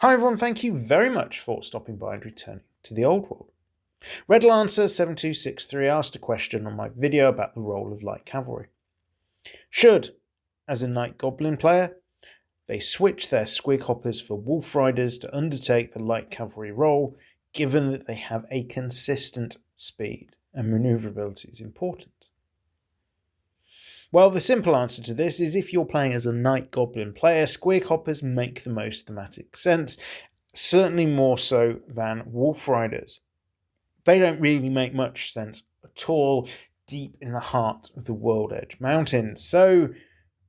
Hi everyone, thank you very much for stopping by and returning to the old world. Red Lancer 7263 asked a question on my video about the role of light cavalry. Should, as a Night Goblin player, they switch their Squig hoppers for Wolf Riders to undertake the light cavalry role, given that they have a consistent speed and maneuverability is important? Well, the simple answer to this is if you're playing as a Night Goblin player, Squig hoppers make the most thematic sense, certainly more so than Wolf Riders. They don't really make much sense at all deep in the heart of the World Edge Mountains, so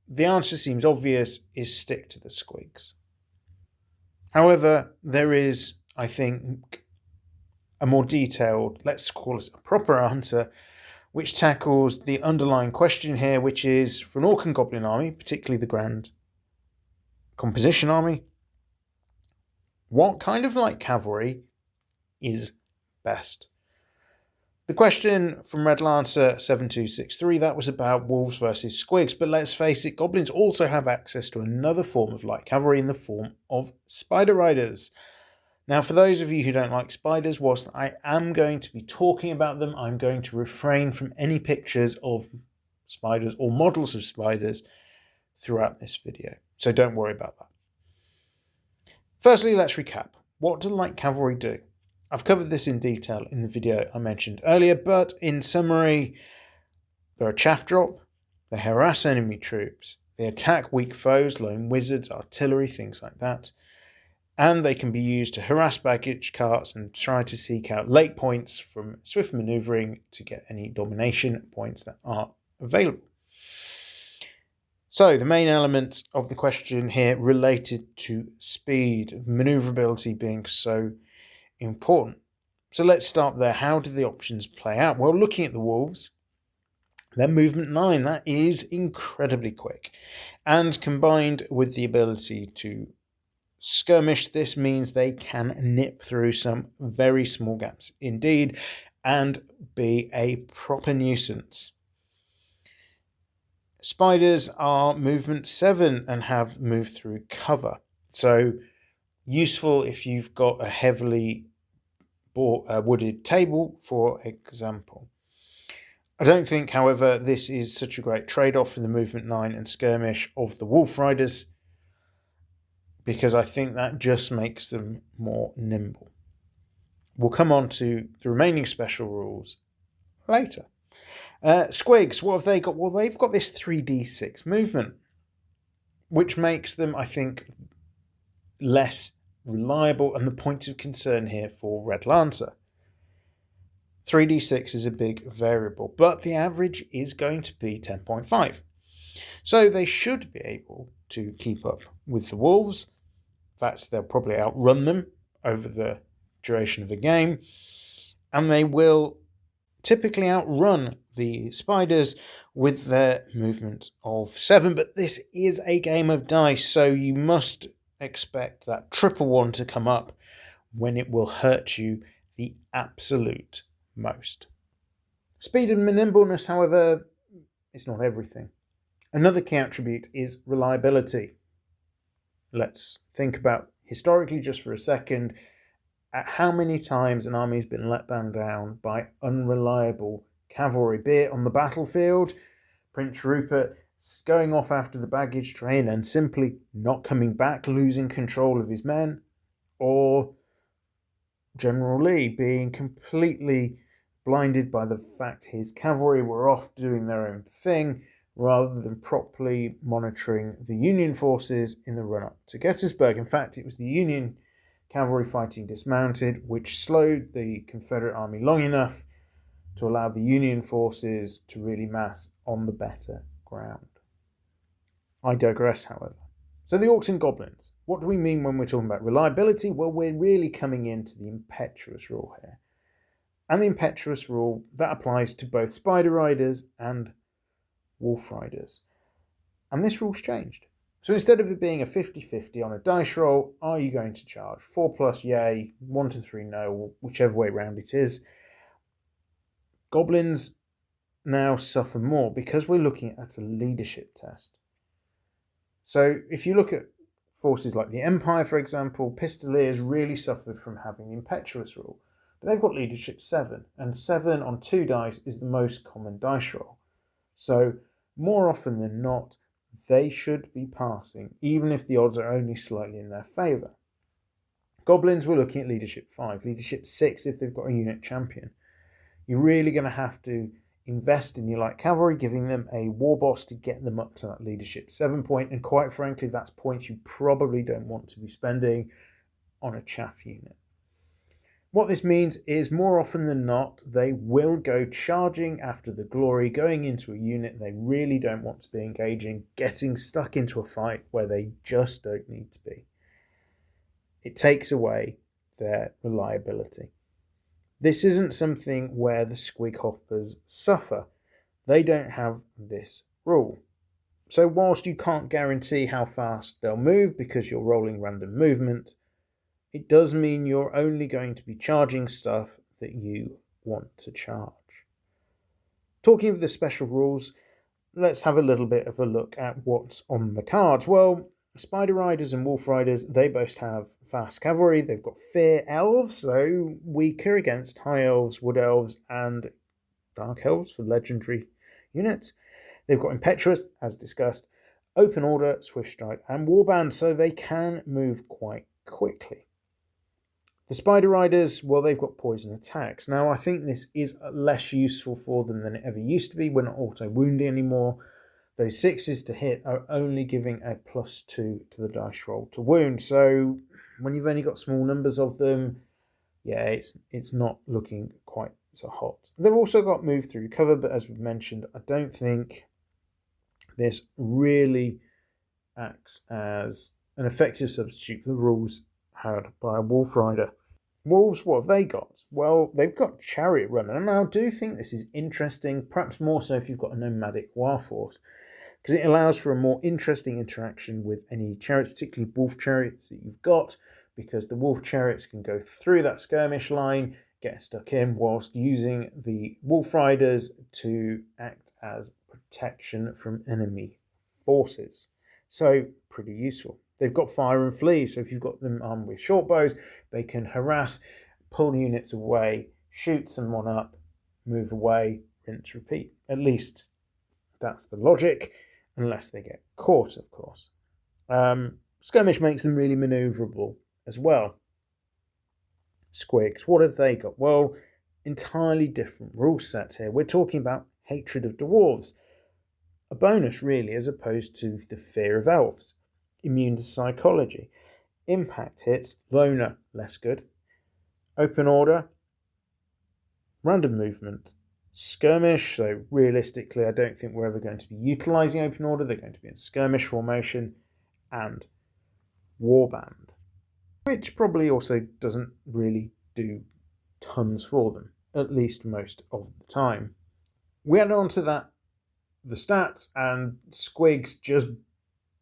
the answer seems obvious, is stick to the Squigs. However, there is, I think, a more detailed, let's call it a proper answer, which tackles the underlying question here, which is, for an Orc and Goblin army, particularly the Grand Composition army, what kind of light cavalry is best? The question from Red Lancer 7263, that was about wolves versus squigs, but let's face it, goblins also have access to another form of light cavalry in the form of spider riders. Now, for those of you who don't like spiders, whilst I am going to be talking about them, I'm going to refrain from any pictures of spiders or models of spiders throughout this video, so don't worry about that. Firstly, let's recap. What do light cavalry do? I've covered this in detail in the video I mentioned earlier, but in summary, they're a chaff drop, they harass enemy troops, they attack weak foes, lone wizards, artillery, things like that, and they can be used to harass baggage carts and try to seek out late points from swift manoeuvring to get any domination points that are available. So the main element of the question here related to speed, manoeuvrability being so important. So let's start there. How do the options play out? Well, looking at the wolves, their movement 9, that is incredibly quick. And combined with the ability to skirmish, this means they can nip through some very small gaps indeed and be a proper nuisance. Spiders are movement 7 and have moved through cover. So useful if you've got a heavily wooded table, for example. I don't think, however, this is such a great trade-off for the movement 9 and skirmish of the Wolf Riders, because I think that just makes them more nimble. We'll come on to the remaining special rules later. Squigs, what have they got? Well, they've got this 3d6 movement, which makes them, I think, less reliable and the point of concern here for Red Lancer. 3d6 is a big variable, but the average is going to be 10.5. So they should be able to keep up with the wolves. In fact, they'll probably outrun them over the duration of the game, and they will typically outrun the spiders with their movement of 7, but this is a game of dice, so you must expect that triple 1 to come up when it will hurt you the absolute most. Speed and nimbleness, however, is not everything. Another key attribute is reliability. Let's think about historically just for a second at how many times an army has been let down by unreliable cavalry, be it on the battlefield, Prince Rupert going off after the baggage train and simply not coming back, losing control of his men, or General Lee being completely blinded by the fact his cavalry were off doing their own thing rather than properly monitoring the Union forces in the run-up to Gettysburg. In fact, it was the Union cavalry fighting dismounted, which slowed the Confederate army long enough to allow the Union forces to really mass on the better ground. I digress, however. So the Orcs and Goblins. What do we mean when we're talking about reliability? Well, we're really coming into the impetuous rule here. And the impetuous rule, that applies to both Spider Riders and Wolf Riders. And this rule's changed. So instead of it being a 50-50 on a dice roll, are you going to charge 4+ yay, 1 to 3 no, whichever way round it is? Goblins now suffer more because we're looking at a leadership test. So if you look at forces like the Empire, for example, Pistoliers really suffered from having the impetuous rule. But they've got leadership 7, and 7 on 2 dice is the most common dice roll. So more often than not, they should be passing, even if the odds are only slightly in their favour. Goblins, we're looking at leadership 5, leadership 6 if they've got a unit champion. You're really going to have to invest in your light cavalry, giving them a war boss to get them up to that leadership 7 point, and quite frankly, that's points you probably don't want to be spending on a chaff unit. What this means is more often than not, they will go charging after the glory, going into a unit they really don't want to be engaging, getting stuck into a fight where they just don't need to be. It takes away their reliability. This isn't something where the Squig hoppers suffer. They don't have this rule. So whilst you can't guarantee how fast they'll move because you're rolling random movement, it does mean you're only going to be charging stuff that you want to charge. Talking of the special rules, let's have a little bit of a look at what's on the cards. Well, Spider Riders and Wolf Riders, they both have fast cavalry. They've got Fear Elves, so weaker against High Elves, Wood Elves, and Dark Elves for legendary units. They've got Impetuous, as discussed, Open Order, Swift Strike, and Warband, so they can move quite quickly. The Spider Riders, well, they've got poison attacks. Now, I think this is less useful for them than it ever used to be. We're not auto-wounding anymore. Those 6s to hit are only giving a +2 to the dice roll to wound. So when you've only got small numbers of them, yeah, it's not looking quite so hot. They've also got move through cover, but as we've mentioned, I don't think this really acts as an effective substitute for the rules had by a Wolf Rider. Wolves, what have they got? Well, they've got Chariot Runner, and I do think this is interesting, perhaps more so if you've got a nomadic warforce, because it allows for a more interesting interaction with any chariots, particularly wolf chariots that you've got, because the wolf chariots can go through that skirmish line, get stuck in, whilst using the wolf riders to act as protection from enemy forces. So, pretty useful. They've got Fire and Flee, so if you've got them armed with short bows, they can harass, pull units away, shoot someone up, move away, rinse, repeat. At least that's the logic, unless they get caught, of course. Skirmish makes them really manoeuvrable as well. Squigs, what have they got? Well, entirely different rule set here. We're talking about hatred of dwarves. A bonus, really, as opposed to the fear of elves. Immune to psychology. Impact hits, loner, less good. Open order, random movement. Skirmish, so realistically I don't think we're ever going to be utilising open order. They're going to be in skirmish formation. And warband, which probably also doesn't really do tons for them, at least most of the time. We add on to that the stats, and Squigs just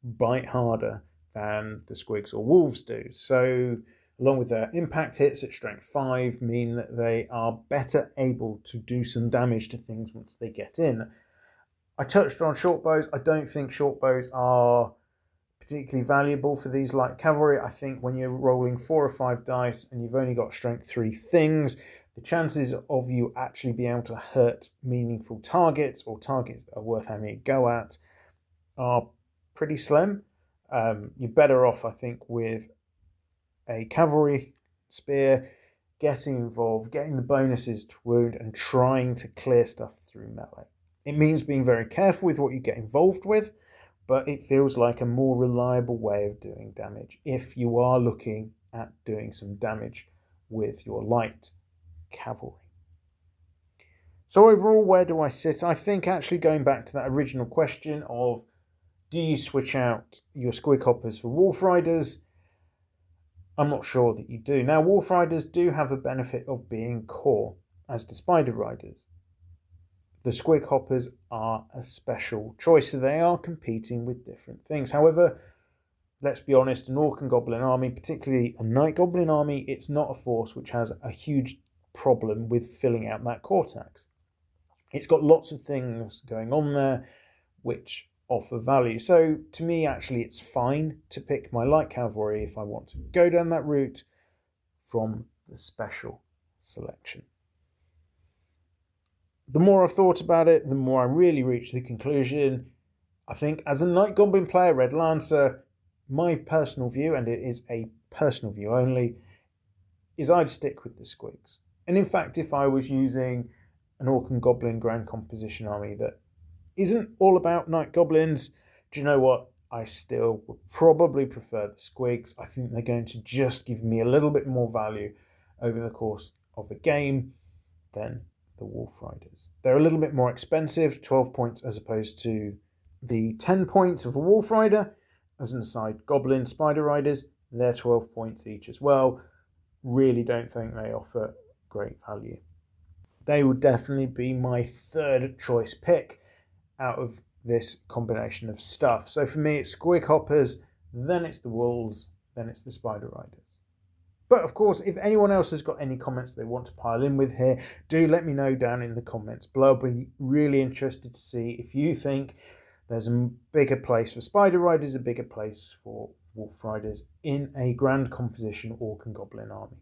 bite harder than the Squigs or Wolves do. So along with their impact hits at strength 5 mean that they are better able to do some damage to things once they get in. I touched on short bows. I don't think short bows are particularly valuable for these light cavalry. I think when you're rolling 4 or 5 dice and you've only got strength 3 things, the chances of you actually being able to hurt meaningful targets or targets that are worth having a go at are pretty slim. You're better off, I think, with a cavalry spear, getting involved, getting the bonuses to wound, and trying to clear stuff through melee. It means being very careful with what you get involved with, but it feels like a more reliable way of doing damage if you are looking at doing some damage with your light cavalry. So overall, where do I sit? I think actually going back to that original question of do you switch out your Squig Hoppers for Wolf Riders? I'm not sure that you do. Now, Wolf Riders do have a benefit of being core, as do Spider Riders. The Squig Hoppers are a special choice, so they are competing with different things. However, let's be honest, an Orc and Goblin army, particularly a Night Goblin army, it's not a force which has a huge problem with filling out that cortex. It's got lots of things going on there which offer value. So to me, actually, it's fine to pick my light cavalry if I want to go down that route from the special selection. The more I've thought about it, the more I really reach the conclusion. I think as a Night Goblin player, Red Lancer, my personal view, and it is a personal view only, is I'd stick with the Squigs. And in fact, if I was using an Orc and Goblin Grand Composition army that isn't all about Night Goblins, do you know what? I still would probably prefer the Squigs. I think they're going to just give me a little bit more value over the course of the game than the Wolf Riders. They're a little bit more expensive, 12 points as opposed to the 10 points of a Wolf Rider. As an aside, Goblin Spider Riders, they're 12 points each as well. Really don't think they offer great value. They would definitely be my third choice pick out of this combination of stuff. So for me, it's Squig Hoppers, then it's the Wolves, then it's the Spider Riders. But of course, if anyone else has got any comments they want to pile in with here, do let me know down in the comments below. I'll be really interested to see if you think there's a bigger place for Spider Riders, a bigger place for Wolf Riders in a grand composition Orc and Goblin army.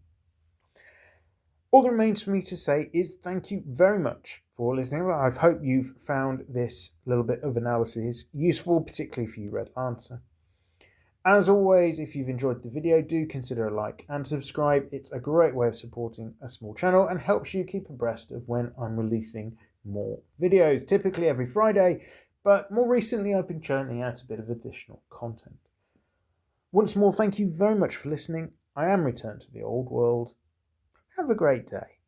All that remains for me to say is thank you very much for listening. I hope you've found this little bit of analysis useful, particularly for you, Red Lancer. As always, if you've enjoyed the video, do consider a like and subscribe. It's a great way of supporting a small channel and helps you keep abreast of when I'm releasing more videos, typically every Friday, but more recently I've been churning out a bit of additional content. Once more, thank you very much for listening. I am returned to the old world. Have a great day.